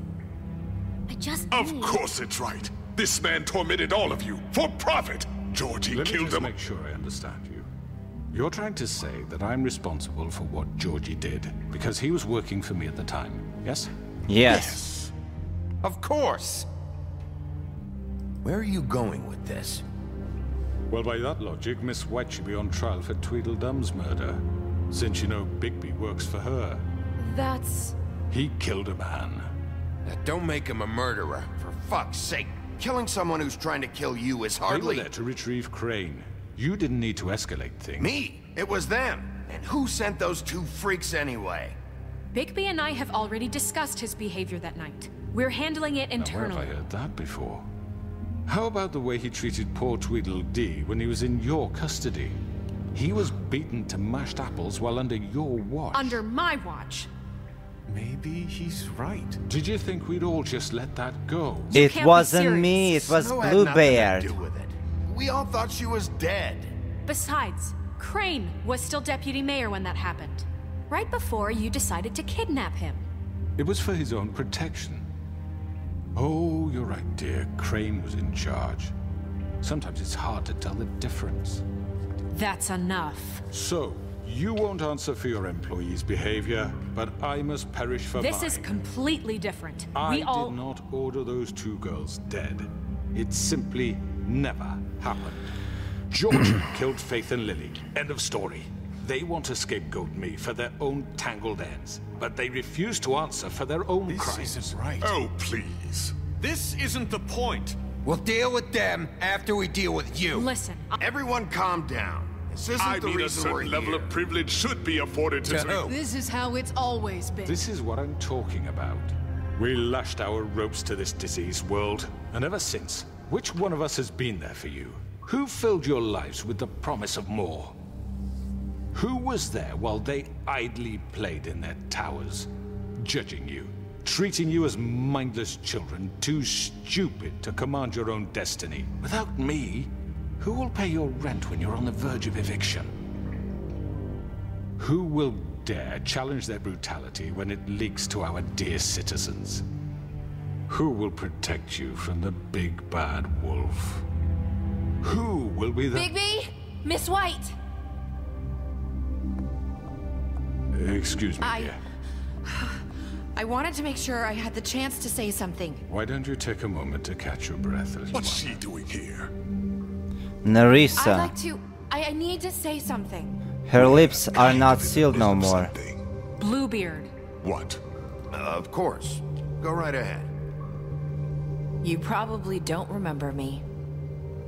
I just Of need... course it's right. This man tormented all of you for profit. Georgie Let me killed just him. make sure I understand you. You're trying to say that I'm responsible for what Georgie did because he was working for me at the time, yes? Yes. Of course. Where are you going with this? Well, by that logic, Miss White should be on trial for Tweedledum's murder, since you know Bigby works for her. That's... He killed a man. Now, don't make him a murderer, for fuck's sake. Killing someone who's trying to kill you is They hardly... were there to retrieve Crane. You didn't need to escalate things. Me? It was them. And who sent those two freaks anyway? Bigby and I have already discussed his behavior that night. We're handling it Now, where internally. have I heard that before? How about the way he treated poor Tweedledee when he was in your custody? He was beaten to mashed apples while under your watch. Under my watch. Maybe he's right. Did you think we'd all just let that go? It wasn't me, it was Snow had Bluebeard. nothing to do with it. We all thought she was dead. Besides, Crane was still deputy mayor when that happened. Right before you decided to kidnap him. It was for his own protection. Oh, you're right, dear. Crane was in charge. Sometimes it's hard to tell the difference. That's enough. So, you won't answer for your employees' behavior, but I must perish for This mine. is completely different. I We all... did not order those two girls dead. It simply never happened. Georgie killed Faith and Lily. End of story. They want to scapegoat me for their own tangled ends, but they refuse to answer for their own crimes. This isn't right. Oh, please. This isn't the point. We'll deal with them after we deal with you. Listen, Everyone calm down. This isn't I the mean, a reason we're certain level here. of privilege should be afforded to... who? This is how it's always been. This is what I'm talking about. We lashed our ropes to this diseased world, and ever since, which one of us has been there for you? Who filled your lives with the promise of more? Who was there while they idly played in their towers, judging you, treating you as mindless children, too stupid to command your own destiny? Without me, who will pay your rent when you're on the verge of eviction? Who will dare challenge their brutality when it leaks to our dear citizens? Who will protect you from the big bad wolf? Who will be the... Bigby? Miss White! Excuse me, dear. I wanted to make sure I had the chance to say something. Why don't you take a moment to catch your breath? What's she doing here? I'd Nerissa. like to... I need to say something. Her lips are not sealed no more. Bluebeard. What? Of course. Go right ahead. You probably don't remember me.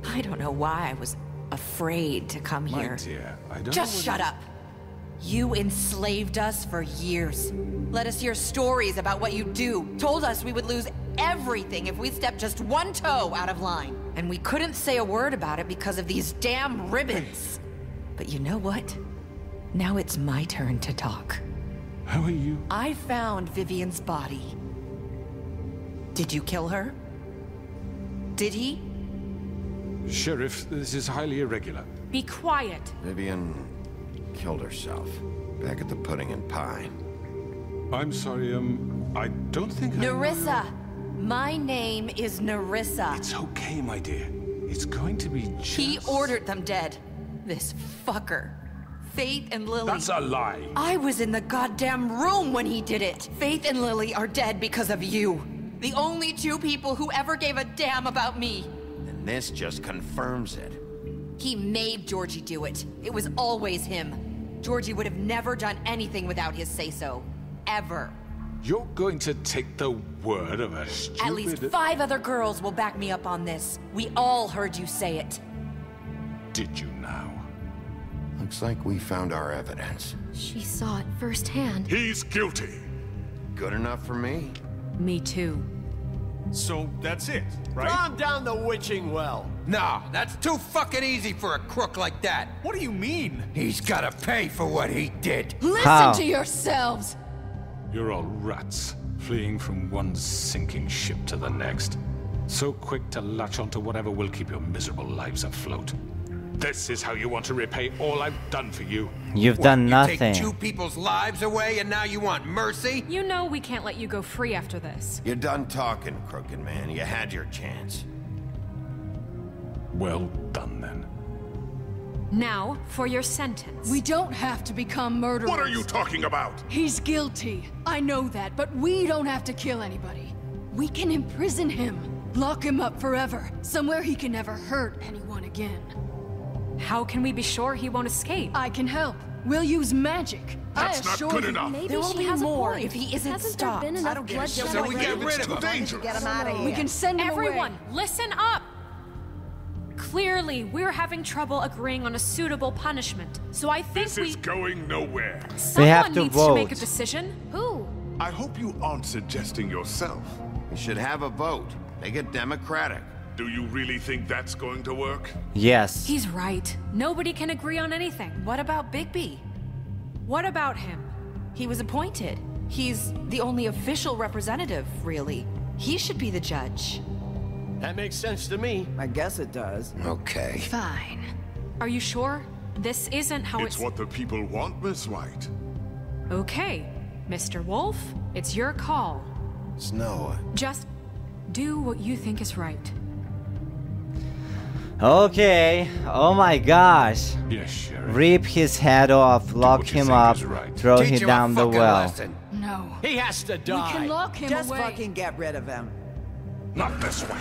I don't know why I was afraid to come My here. dear, I don't Just know shut up. You enslaved us for years. Let us hear stories about what you do. Told us we would lose everything if we stepped just one toe out of line. And we couldn't say a word about it because of these damn ribbons. But you know what? Now it's my turn to talk. How are you? I found Vivian's body. Did you kill her? Did he? Sheriff, this is highly irregular. Be quiet. Vivian killed herself back at the Pudding and Pie. I'm sorry, I don't think Nerissa! My name is Nerissa. It's okay, my dear. It's going to be just... He ordered them dead. This fucker. Faith and Lily... That's a lie. I was in the goddamn room when he did it. Faith and Lily are dead because of you. The only two people who ever gave a damn about me. And this just confirms it. He made Georgie do it. It was always him. Georgie would have never done anything without his say-so. Ever. You're going to take the word of a stupid... At least 5 other girls will back me up on this. We all heard you say it. Did you now? Looks like we found our evidence. She saw it firsthand. He's guilty. Good enough for me. Me too. So that's it, right? Calm down the witching well. No, that's too fucking easy for a crook like that. What do you mean? He's gotta pay for what he did. Listen to yourselves! You're all rats, fleeing from one sinking ship to the next. So quick to latch onto whatever will keep your miserable lives afloat. This is how you want to repay all I've done for you. You've done nothing. Take 2 people's lives away and now you want mercy? You know we can't let you go free after this. You're done talking, crooked man. You had your chance. Well done, then. Now, for your sentence. We don't have to become murderers. What are you talking about? He's guilty. I know that, but we don't have to kill anybody. We can imprison him. Lock him up forever. Somewhere he can never hurt anyone again. How can we be sure he won't escape? I can help. We'll use magic. That's not good enough. Maybe there will she be has more a point. if he isn't Hasn't stopped. There been enough bloodshed So we get rid of him. Dangerous. Get him out of here. We can send him Everyone, away. listen up! Clearly, we're having trouble agreeing on a suitable punishment. So I think This is going nowhere. someone have to needs vote. to make a decision. Who? I hope you aren't suggesting yourself. We should have a vote. Make it democratic. Do you really think that's going to work? Yes. He's right. Nobody can agree on anything. What about Bigby? What about him? He was appointed. He's the only official representative, really. He should be the judge. That makes sense to me. I guess it does. Okay. Fine. Are you sure? This isn't how It's what the people want, Miss White. Okay, Mr. Wolf, it's your call. Snow. Just do what you think is right. Okay. Oh my gosh. Yes, Sheriff. Rip his head off, lock what you him think up, is right. throw Teach him him down a the fucking well. lesson. No. He has to We die. can lock him Just away. fucking get rid of him. Not this way.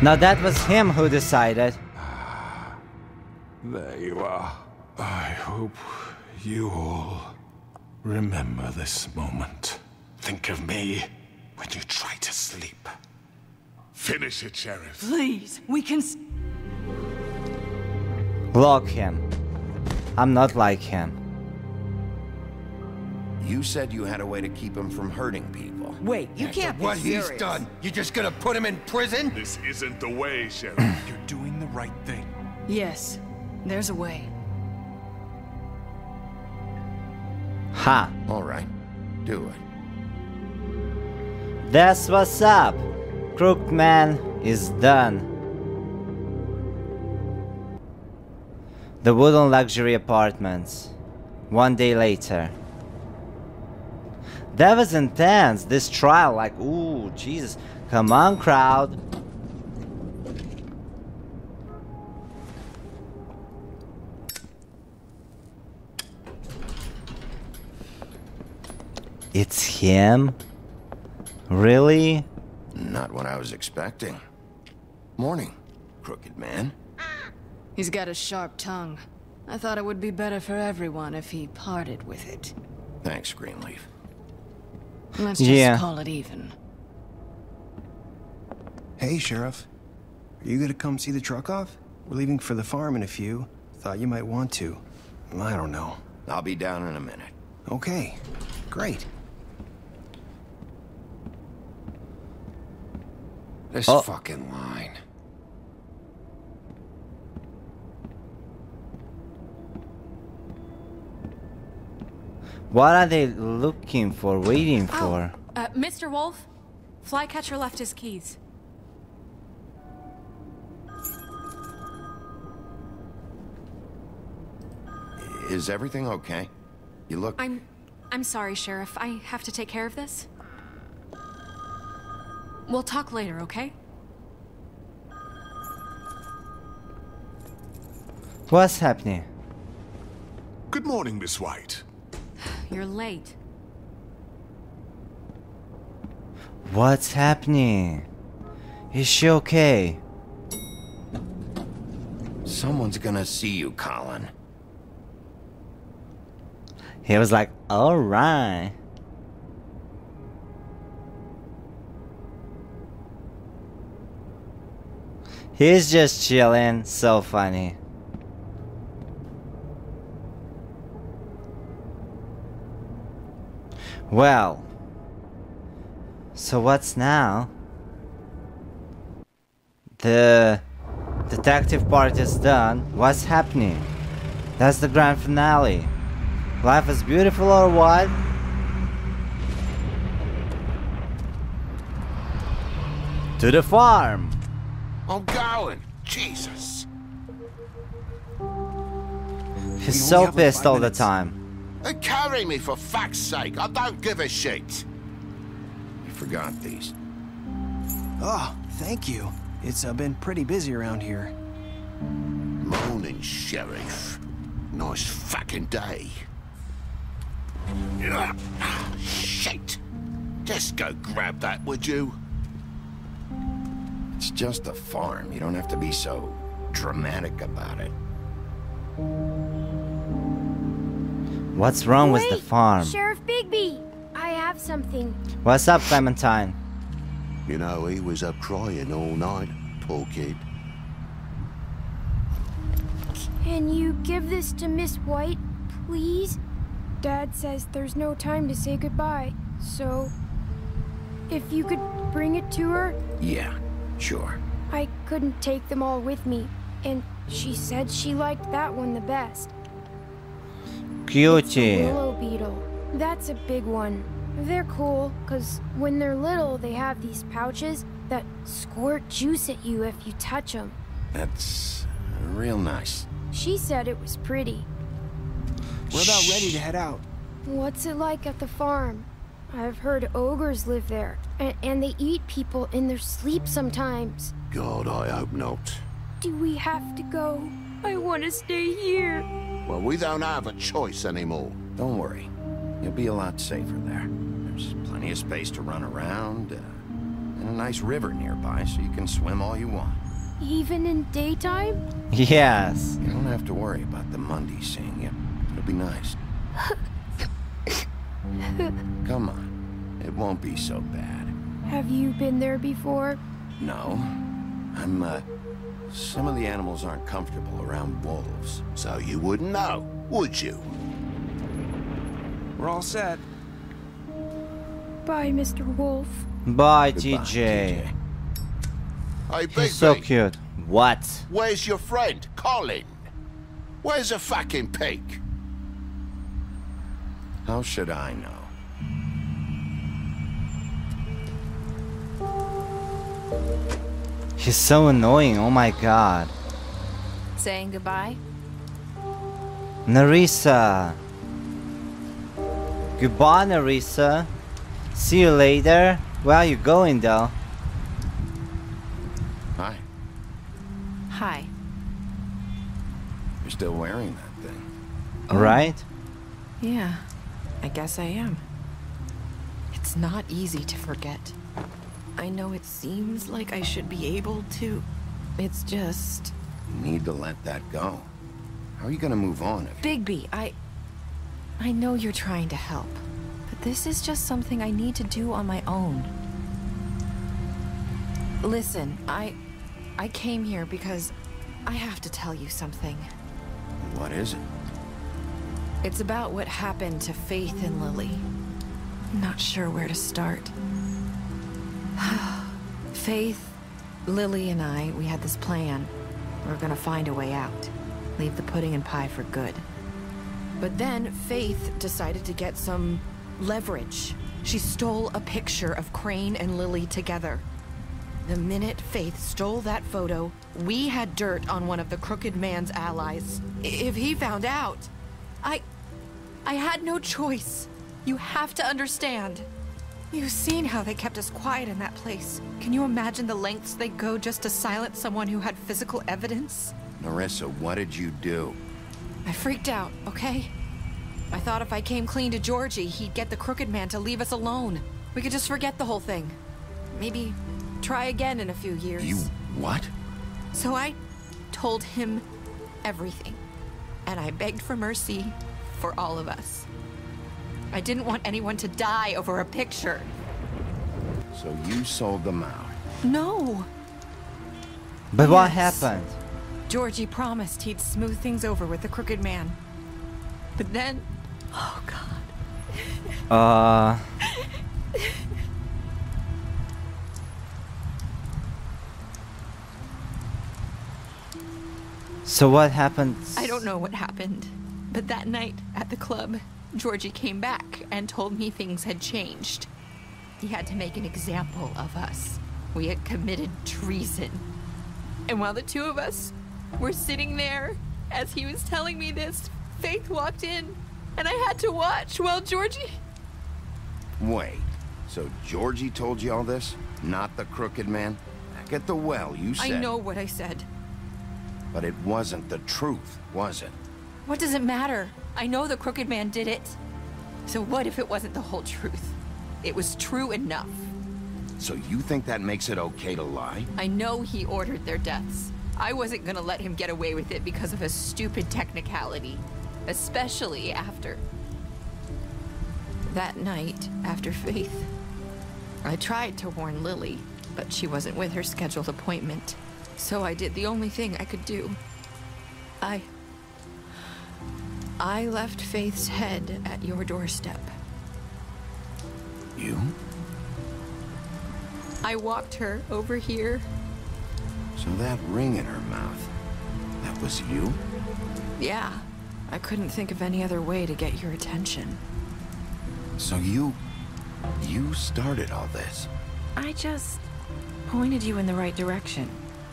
Now that was him who decided. There you are. I hope you all remember this moment. Think of me when you try to sleep. Finish it, Sheriff. Please, we can... Lock him. I'm not like him. You said you had a way to keep him from hurting people. Wait, you can't be What serious. he's done, you're just gonna put him in prison? This isn't the way, Sheriff. You're doing the right thing. Yes, there's a way. Ha. All right. Do it. That's what's up. Crookman is done. The wooden luxury apartments. 1 day later. That was intense. This trial, like, ooh, Jesus. Come on, crowd. It's him? Really? Not what I was expecting. Morning, crooked man. He's got a sharp tongue. I thought it would be better for everyone if he parted with it. Thanks, Greenleaf. Let's just Yeah. call it even. Hey, Sheriff. Are you gonna come see the truck off? We're leaving for the farm in a few. Thought you might want to. I don't know. I'll be down in a minute. Okay, great. This fucking line. What are they looking for, waiting for? Mr. Wolf, Flycatcher left his keys. Is everything okay? You look... I'm sorry, Sheriff. I have to take care of this. We'll talk later, okay? What's happening? Good morning, Miss White. You're late. What's happening? Is she okay? Someone's gonna see you, Colin. He was like, alright. He's just chilling, so funny. Well, so what's now? The detective part is done. What's happening? That's the grand finale. Life is beautiful or what? To the farm. I'm going. Jesus. He's so pissed all the time. Carry me for fuck's sake. I don't give a shit. You forgot these. Oh, thank you. It's been pretty busy around here. Morning, Sheriff. Nice fucking day. Shit. Just go grab that, would you? It's just a farm. You don't have to be so dramatic about it. What's wrong with the farm? Sheriff Bigby, I have something. What's up, Clementine? You know, he was up crying all night, poor kid. Can you give this to Miss White, please? Dad says there's no time to say goodbye, so if you could bring it to her? Yeah, sure. I couldn't take them all with me, and she said she liked that one the best. Cutie. Willow beetle. That's a big one. They're cool, because when they're little, they have these pouches that squirt juice at you if you touch them. That's real nice. She said it was pretty. We're about ready to head out. What's it like at the farm? I've heard ogres live there, and they eat people in their sleep sometimes. God, I hope not. Do we have to go? I want to stay here. Well, we don't have a choice anymore. Don't worry. You'll be a lot safer there. There's plenty of space to run around, and a nice river nearby, so you can swim all you want. Even in daytime? Yes. You don't have to worry about the Mundies seeing you. It'll be nice. Come on. It won't be so bad. Have you been there before? No. Some of the animals aren't comfortable around wolves. So you wouldn't know, would you? We're all set. Bye, Mr. Wolf. Bye, Goodbye, TJ. Hey, Bigby. He's so cute. What? Where's your friend, Colin? Where's the fucking pig? How should I know? He's so annoying, oh my god. Saying goodbye? Nerissa. Goodbye, Nerissa. See you later. Where are you going, though? Hi. Hi. You're still wearing that thing. Right? Yeah, I guess I am. It's not easy to forget. I know it seems like I should be able to. It's just... You need to let that go. How are you gonna move on if... Bigby, I know you're trying to help, but this is just something I need to do on my own. Listen, I came here because I have to tell you something. What is it? It's about what happened to Faith and Lily. I'm not sure where to start. Faith, Lily, and I, we had this plan. We were gonna find a way out. Leave the pudding and pie for good. But then Faith decided to get some leverage. She stole a picture of Crane and Lily together. The minute Faith stole that photo, we had dirt on one of the Crooked Man's allies. If he found out, I had no choice. You have to understand. You've seen how they kept us quiet in that place. Can you imagine the lengths they'd go just to silence someone who had physical evidence? Narissa, what did you do? I freaked out, okay? I thought if I came clean to Georgie, he'd get the Crooked Man to leave us alone. We could just forget the whole thing. Maybe try again in a few years. You what? So I told him everything. And I begged for mercy for all of us. I didn't want anyone to die over a picture. So you sold them out? No. But what happened? Georgie promised he'd smooth things over with the Crooked Man. But then... Oh, God. So what happened? I don't know what happened. But that night, at the club, Georgie came back and told me things had changed. He had to make an example of us. We had committed treason. And while the two of us were sitting there, as he was telling me this, Faith walked in, and I had to watch while Georgie... Wait, so Georgie told you all this? Not the Crooked Man? Back at the well, you said... I know what I said. But it wasn't the truth, was it? What does it matter? I know the Crooked Man did it. So what if it wasn't the whole truth? It was true enough. So you think that makes it okay to lie? I know he ordered their deaths. I wasn't gonna let him get away with it because of a stupid technicality. Especially after... that night, after Faith. I tried to warn Lily, but she wasn't with her scheduled appointment. So I did the only thing I could do. I left Faith's head at your doorstep. You? I walked her over here. So that ring in her mouth, that was you? Yeah. I couldn't think of any other way to get your attention. So you started all this? I just pointed you in the right direction.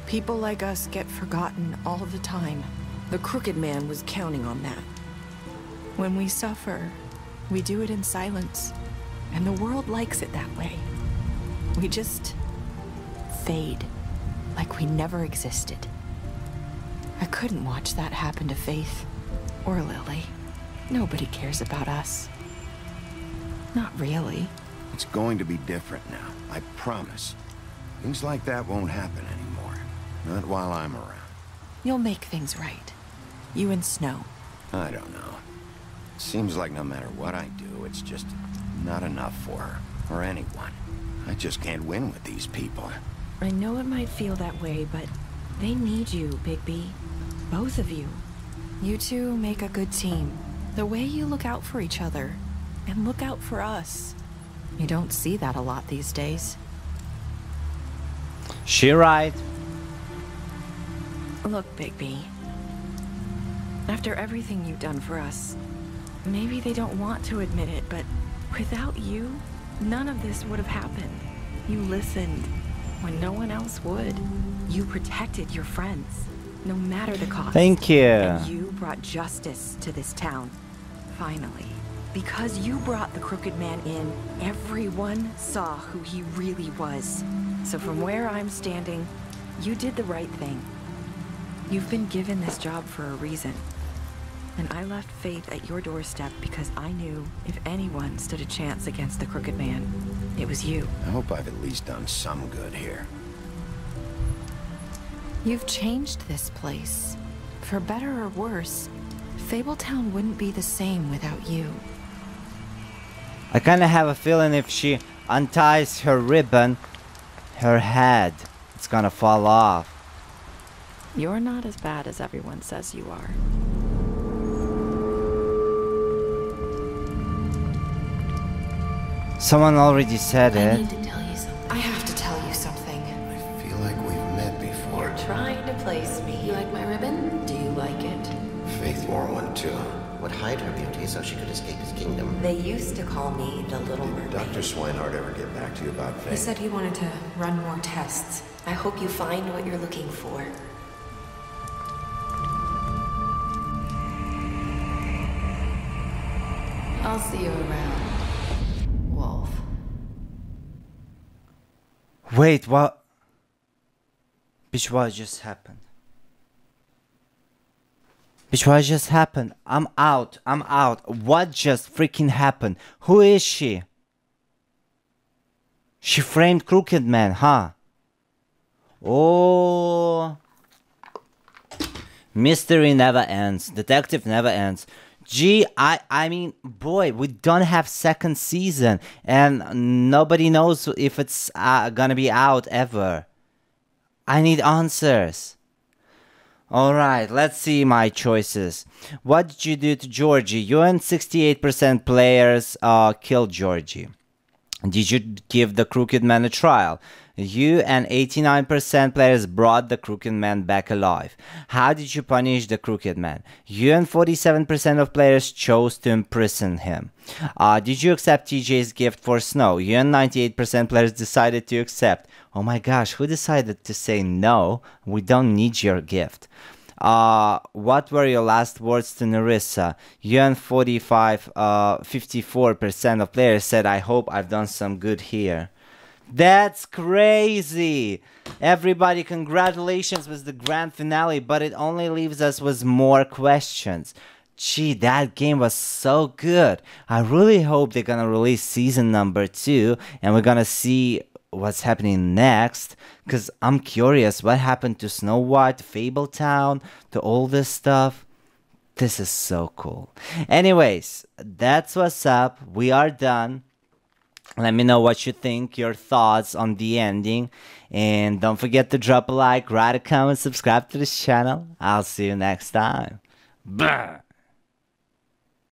People like us get forgotten all the time. The Crooked Man was counting on that. When we suffer, we do it in silence. And the world likes it that way. We just fade, like we never existed. I couldn't watch that happen to Faith or Lily. Nobody cares about us. Not really. It's going to be different now, I promise. Things like that won't happen anymore. Not while I'm around. You'll make things right. You and Snow. I don't know. Seems like no matter what I do, it's just not enough for her, or anyone. I just can't win with these people. I know it might feel that way, but they need you, Bigby. Both of you. You two make a good team. The way you look out for each other, and look out for us. You don't see that a lot these days. She right. Look, Bigby. After everything you've done for us, maybe they don't want to admit it, but without you, none of this would have happened. You listened when no one else would. You protected your friends, no matter the cost. Thank you. And you brought justice to this town. Finally. Because you brought the Crooked Man in, everyone saw who he really was. So from where I'm standing, you did the right thing. You've been given this job for a reason. And I left Faith at your doorstep because I knew if anyone stood a chance against the Crooked Man, it was you. I hope I've at least done some good here. You've changed this place. For better or worse, Fabletown wouldn't be the same without you. I kind of have a feeling if she unties her ribbon, her head, it's gonna fall off. You're not as bad as everyone says you are. Someone already said I it. need to tell you something. I have to tell you something. I feel like we've met before. You're trying to place me. You like my ribbon? Do you like it? Faith wore one too. Would hide her beauty so she could escape his kingdom. They used to call me the Little Mermaid. Did Dr. Swinehart ever get back to you about Faith? He said he wanted to run more tests. I hope you find what you're looking for. I'll see you around, Wolf. Wait, what? Bitch, what just happened? Bitch, what just happened? I'm out. I'm out. What just freaking happened? Who is she? She framed Crooked Man, huh? Oh. Mystery never ends. Detective never ends. Gee, I mean, boy, we don't have second season. And nobody knows if it's gonna be out ever. I need answers. Alright, let's see my choices. What did you do to Georgie? You and 68% players killed Georgie. Did you give the Crooked Man a trial? You and 89% players brought the Crooked Man back alive. How did you punish the Crooked Man? You and 47% of players chose to imprison him. Did you accept TJ's gift for Snow? You and 98% players decided to accept. Oh my gosh, who decided to say no? We don't need your gift. What were your last words to Nerissa? You and 54% of players said, I hope I've done some good here. That's crazy! Everybody, congratulations with the grand finale, but it only leaves us with more questions. Gee, that game was so good. I really hope they're gonna release season number 2 and we're gonna see what's happening next, because I'm curious what happened to Snow White, Fabletown, to all this stuff. This is so cool. Anyways, that's what's up. We are done. Let me know what you think, your thoughts on the ending, and don't forget to drop a like, write a comment, subscribe to this channel. I'll see you next time. Bye.